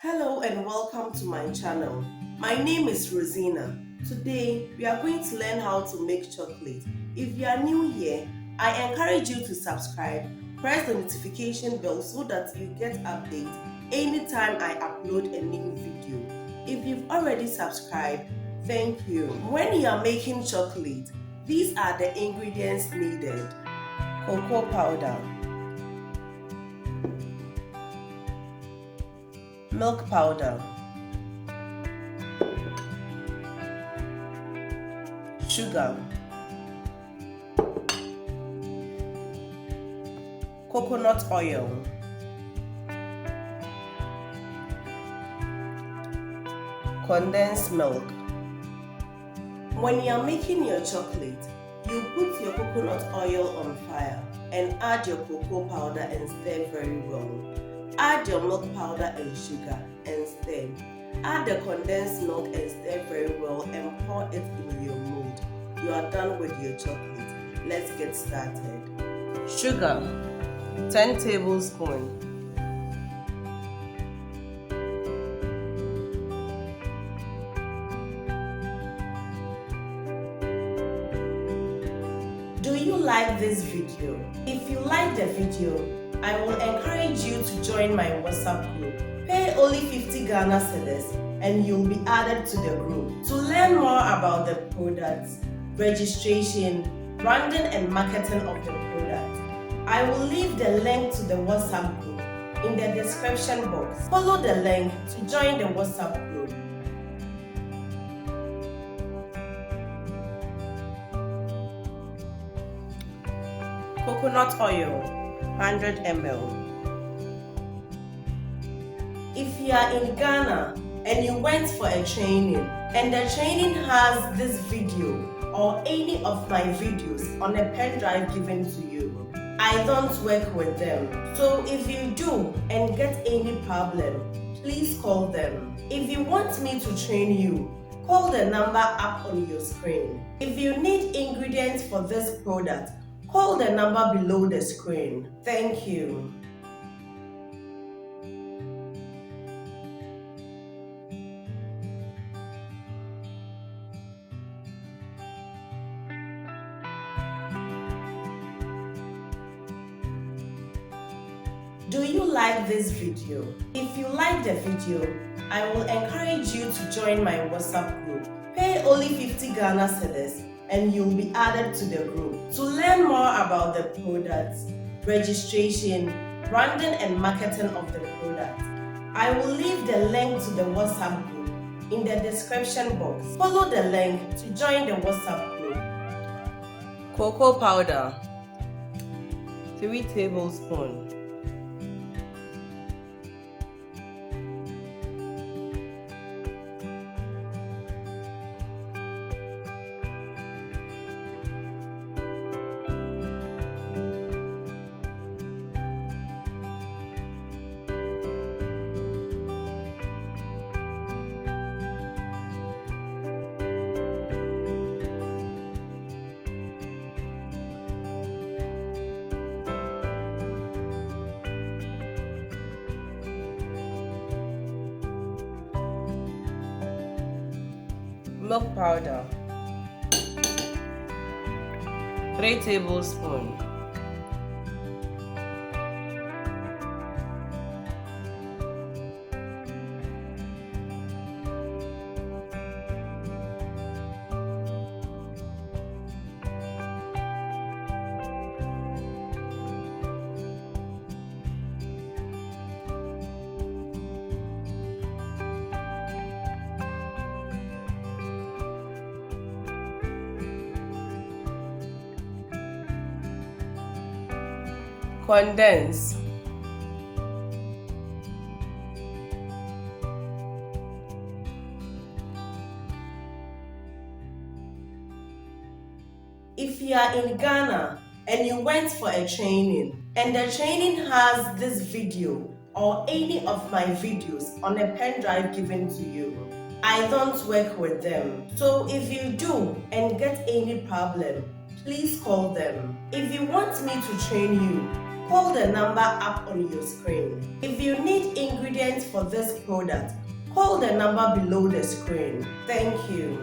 Hello and welcome to my channel. My name is Rosina. Today we are going to learn how to make chocolate. If you are new here, I encourage you to subscribe, press the notification bell so that you get updates anytime I upload a new video. If you've already subscribed, thank you. When you are making chocolate, these are the ingredients needed: cocoa powder, milk powder, sugar, coconut oil, condensed milk. When you are making your chocolate, you put your coconut oil on fire and add your cocoa powder and stir very well. Add your milk powder and sugar and stir. Add the condensed milk and stir very well and pour it in your mold. You are done with your chocolate. Let's get started. Sugar, 10 tablespoons. Do you like this video? If you like the video, I will encourage you to join my WhatsApp group. Pay only 50 Ghana cedis and you'll be added to the group. To learn more about the products, registration, branding and marketing of the product, I will leave the link to the WhatsApp group in the description box. Follow the link to join the WhatsApp group. Coconut oil, 100 ml. If you are in Ghana and you went for a training and the training has this video or any of my videos on a pen drive given to you, I don't work with them. So if you do and get any problem, please call them. If you want me to train you, call the number up on your screen. If you need ingredients for this product, call the number below the screen. Thank you. Do you like this video? If you like the video, I will encourage you to join my WhatsApp group. Pay only 50 Ghana cedis and you'll be added to the group. To learn more about the products, registration, branding and marketing of the product, I will leave the link to the WhatsApp group in the description box. Follow the link to join the WhatsApp group. Cocoa powder, 3 tablespoons. Milk powder, 3 tablespoons. Condense, if you are in Ghana and you went for a training and the training has this video or any of my videos on a pen drive given to you, I don't work with them. So if you do and get any problem, please call them. If you want me to train you, call the number up on your screen. If you need ingredients for this product, call the number below the screen. Thank you.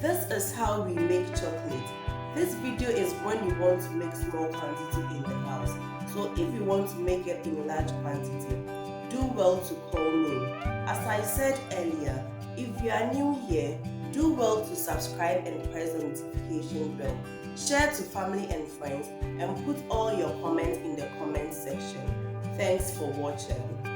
This is how we make chocolate. This video is when you want to make small quantity in the house. So if you want to make it in large quantity, do well to call me. As I said earlier, if you are new here, do well to subscribe and press the notification bell. Share to family and friends and put all your comments in the comment section. Thanks for watching.